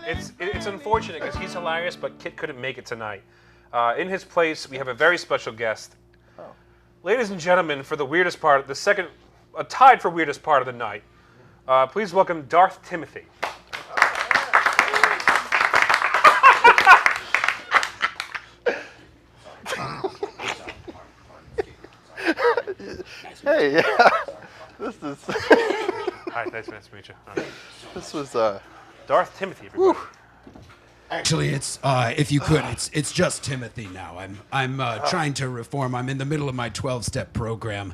It's unfortunate because he's hilarious, but Kit couldn't make it tonight. In his place, we have a very special guest. Oh. Ladies and gentlemen, for the weirdest part, tied for weirdest part of the night, please welcome Darth Timothy. Hey, yeah. This is. Hi, nice to meet you. Right. This was Darth Timothy, everybody. Actually, it's if you could, it's just Timothy now. I'm trying to reform. I'm in the middle of my 12-step program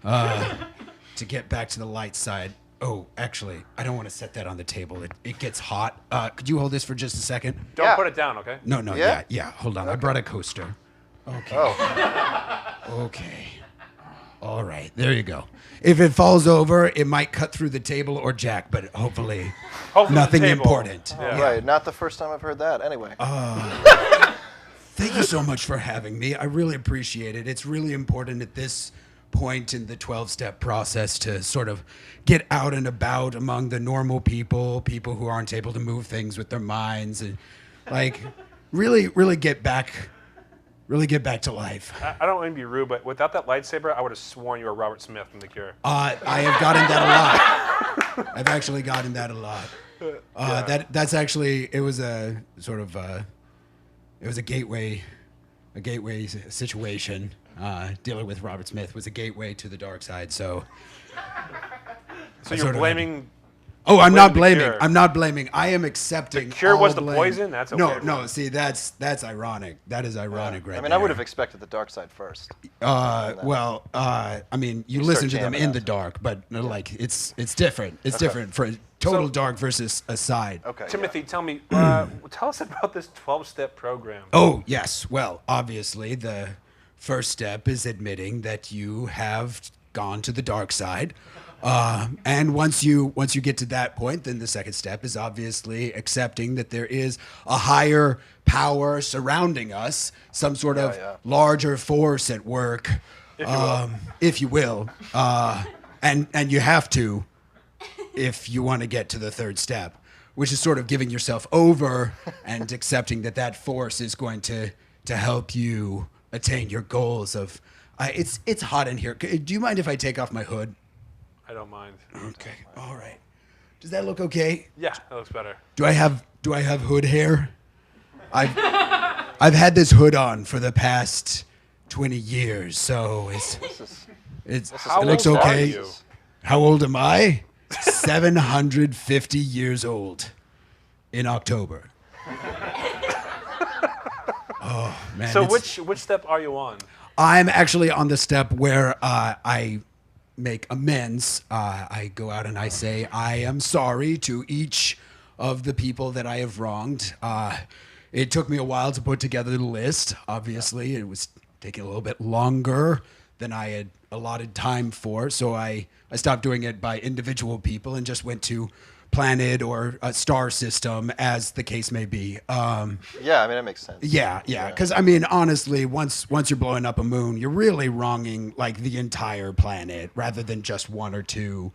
to get back to the light side. Oh, actually, I don't want to set that on the table. It gets hot. Could you hold this for just a second? Don't put it down, okay? No, Yeah? yeah. Hold on. Okay. I brought a coaster. Okay. Oh. Okay. All right, there you go. If it falls over, it might cut through the table or Jack, but hopefully nothing important. Yeah. Right. Not the first time I've heard that. Anyway. Thank you so much for having me. I really appreciate it. It's really important at this point in the 12-step process to sort of get out and about among the normal people who aren't able to move things with their minds, and like really get back to life. I don't want to be rude, but without that lightsaber, I would have sworn you were Robert Smith from The Cure. I have gotten that a lot. I've actually gotten that a lot. That's actually, it was a sort of it was a gateway situation. Dealing with Robert Smith was a gateway to the dark side. So you're blaming? Oh, I'm not blaming. I'm not blaming. I am accepting. The Cure was the blame. poison? That's okay. No. See, that's ironic. That is ironic, right? I mean, there. I would have expected the dark side first. I mean, you listen to them in the dark, but like it's different. It's different for total dark versus a side. Okay. Timothy, tell me, tell us about this 12-step program. Oh yes. Well, obviously the first step is admitting that you have gone to the dark side. And once you get to that point, then the second step is obviously accepting that there is a higher power surrounding us, some sort of larger force at work, if you will. And you have to, if you want to get to the third step, which is sort of giving yourself over and accepting that force is going to help you attain your goals of. It's hot in here. Do you mind if I take off my hood? I don't mind. Okay. All right. Does that look okay? Yeah, that looks better. Do I have hood hair? I've had this hood on for the past 20 years, so it looks okay. Are you? How old am I? 750 years old in October. Oh man. So which step are you on? I'm actually on the step where I make amends. I go out and I say I am sorry to each of the people that I have wronged. It took me a while to put together the list. Obviously, it was taking a little bit longer than I had allotted time for, so I stopped doing it by individual people and just went to planet or a star system, as the case may be. Yeah, I mean, that makes sense. Yeah. Because I mean, honestly, once you're blowing up a moon, you're really wronging like the entire planet rather than just 1 or 2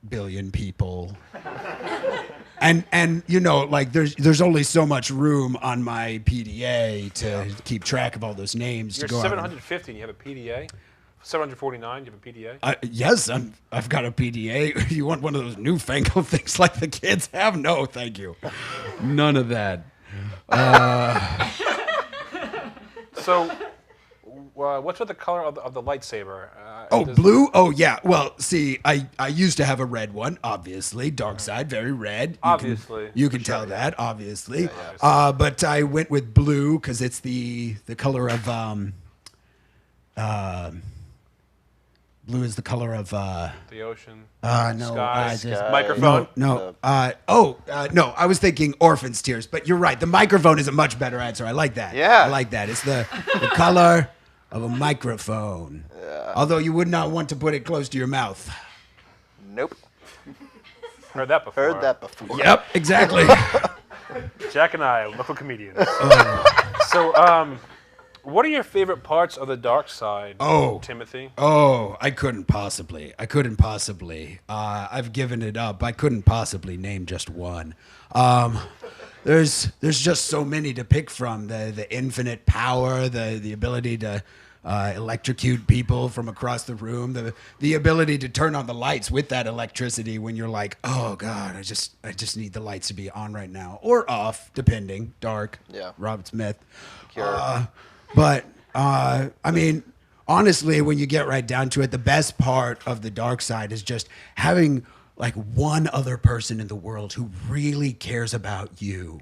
billion people. And you know, like there's only so much room on my PDA to keep track of all those names. You're to go 750 and you have a PDA? 749, you have a PDA? Yes, I've got a PDA. You want one of those newfangled things like the kids have? No, thank you. None of that. So, what's with the color of the lightsaber? Blue? Oh, yeah. Well, see, I used to have a red one, obviously. Dark side, very red. You can tell that, obviously. Yeah. But I went with blue because it's the color of... blue is the color of the ocean. No, sky. Microphone. No. No. I was thinking orphan's tears, but you're right. The microphone is a much better answer. I like that. Yeah. I like that. It's the color of a microphone. Yeah. Although you would not want to put it close to your mouth. Nope. Heard that before. Yep, exactly. Jack and I, local comedians. So, What are your favorite parts of the dark side, Timothy? Oh, I couldn't possibly. I've given it up. I couldn't possibly name just one. There's just so many to pick from. The infinite power, the ability to electrocute people from across the room, the ability to turn on the lights with that electricity when you're like, oh God, I just need the lights to be on right now or off, depending. Dark. Yeah. Robert Smith. Cure. But I mean, honestly, when you get right down to it, the best part of the dark side is just having like one other person in the world who really cares about you.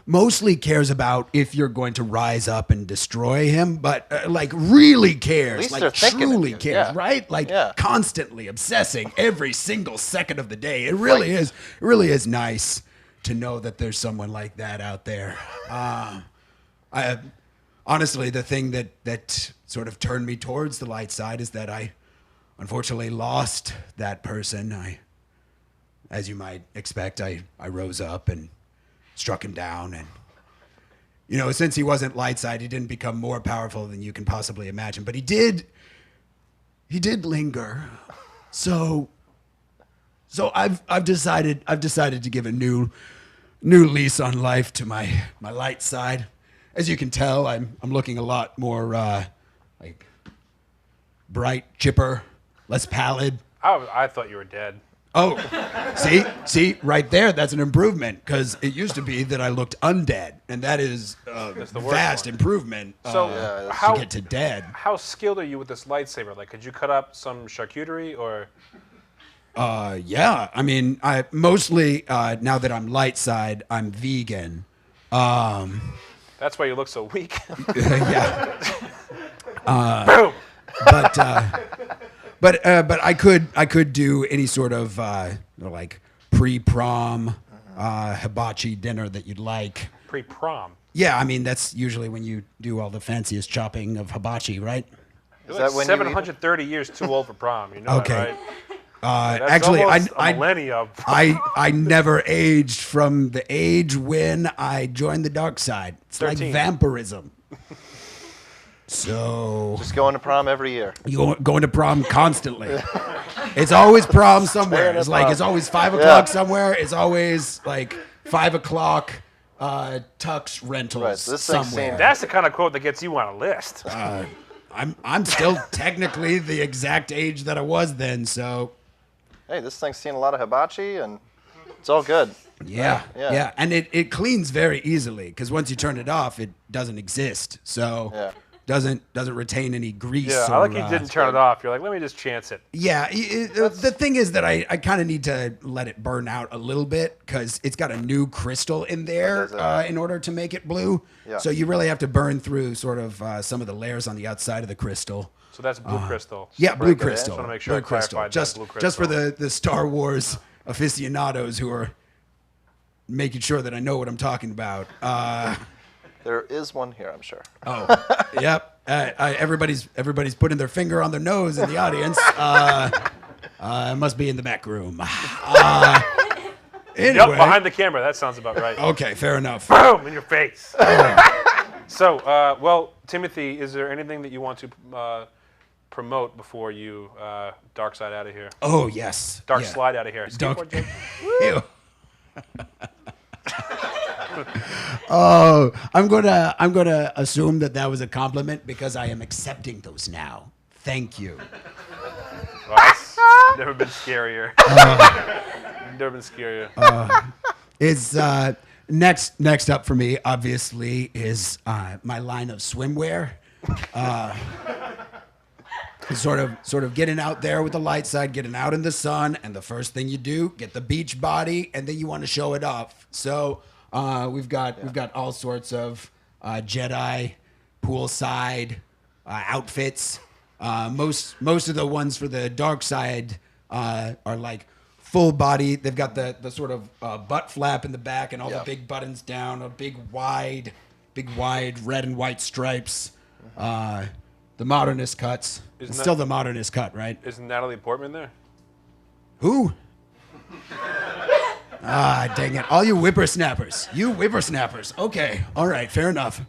Mostly cares about if you're going to rise up and destroy him, but like really cares, At least like they're thinking of truly you, cares, yeah. right? Like Yeah. constantly obsessing every single second of the day. It really is. It really is nice to know that there's someone like that out there. Honestly, the thing that sort of turned me towards the light side is that I unfortunately lost that person. As you might expect, I rose up and struck him down. And, you know, since he wasn't light side, he didn't become more powerful than you can possibly imagine. But he did linger. So I've decided to give a new lease on life to my light side. As you can tell, I'm looking a lot more like bright, chipper, less pallid. I thought you were dead. Oh, see, right there, that's an improvement because it used to be that I looked undead, and that is a the worst vast one. improvement So to get to dead. How skilled are you with this lightsaber? Like, could you cut up some charcuterie or? Yeah, I mean, I mostly now that I'm light side, I'm vegan. That's why you look so weak. Yeah. Boom. But I could do any sort of like pre-prom hibachi dinner that you'd like. Pre-prom. Yeah, I mean that's usually when you do all the fanciest chopping of hibachi, right? You're Is like that when you eat 730 years too old for prom. You know Okay. that, right? That's Actually, almost a millennia. I never aged from the age when I joined the dark side. It's 13. like vampirism. So Just going to prom every year. you going to prom constantly. It's always prom somewhere. Staying at It's like prom. it's always 5 o'clock somewhere. It's always like 5 o'clock tux rentals Right, so this thing's somewhere. seen- That's the kind of quote that gets you on a list. I'm still technically the exact age that I was then. So Hey, this thing's seen a lot of hibachi, and it's all good. yeah, Yeah. yeah, and it cleans very easily because once you turn it off, it doesn't exist. So Yeah. doesn't retain any grease. Yeah, I or, like you didn't turn it off. You're like, let me just chance it. Yeah, the thing is that I kind of need to let it burn out a little bit because it's got a new crystal in there in order to make it blue. Yeah. So you really have to burn through sort of some of the layers on the outside of the crystal. So that's blue crystal. Yeah, blue Break it in. crystal. Just wanna make sure I blue crystal. clarified that, Just blue just for crystal. the Star Wars aficionados who are making sure that I know what I'm talking about. There is one here, I'm sure. Yep. Everybody's putting their finger on their nose in the audience. Must be in the back room. Anyway. Yep, behind the camera. That sounds about right. Okay, fair enough. Boom, in your face. So, well, Timothy, is there anything that you want to promote before you dark side out of here? Oh yes. Dark Yeah. slide out of here. Dark- Skateboard joke? Ew. Oh, I'm gonna assume that was a compliment because I am accepting those now. Thank you. Well, that's never been scarier. Never been scarier. It's next up for me. Obviously, is my line of swimwear. Sort of getting out there with the light side, getting out in the sun, and the first thing you do, get the beach body, and then you want to show it off. So we've got all sorts of Jedi poolside outfits. Most of the ones for the dark side are like full body. They've got the sort of butt flap in the back and all the big buttons down, a big wide red and white stripes. The modernist cuts. It's still the modernist cut, right? Isn't Natalie Portman there? Who? Dang it. All you whippersnappers. You whippersnappers. Okay. All right. Fair enough.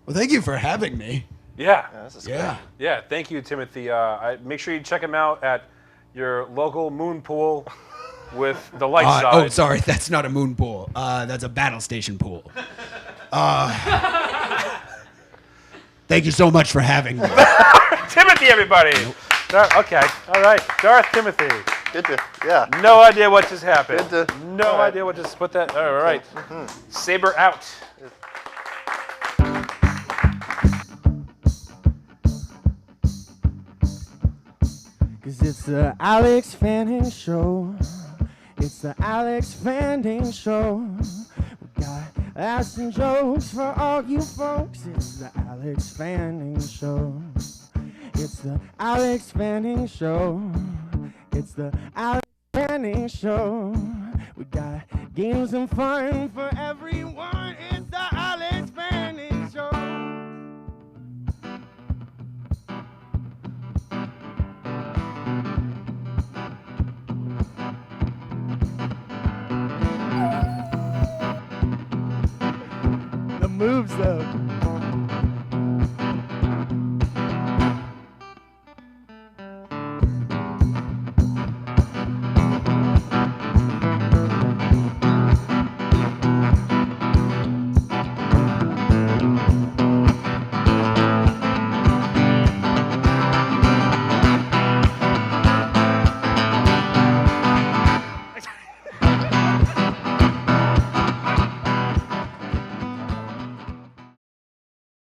Well, thank you for having me. Yeah. Yeah, this is Yeah. Yeah, thank you, Timothy. Make sure you check him out at your local moon pool with the light side. Oh, sorry, that's not a moon pool. That's a battle station pool. Thank you so much for having me. Timothy, everybody. Okay, all right. Darth Timothy. Good to, yeah. No idea what just happened. Good to- No all right. idea what just put that. All right. Saber out. Cause it's the Alex Fanning Show. It's the Alex Fanning Show. We got laughs and jokes for all you folks. It's the Alex Fanning Show. It's the Alex Fanning Show. It's the Alex Fanning Show. We got games and fun for everyone. It's the Alex Fanning Show. The moves though.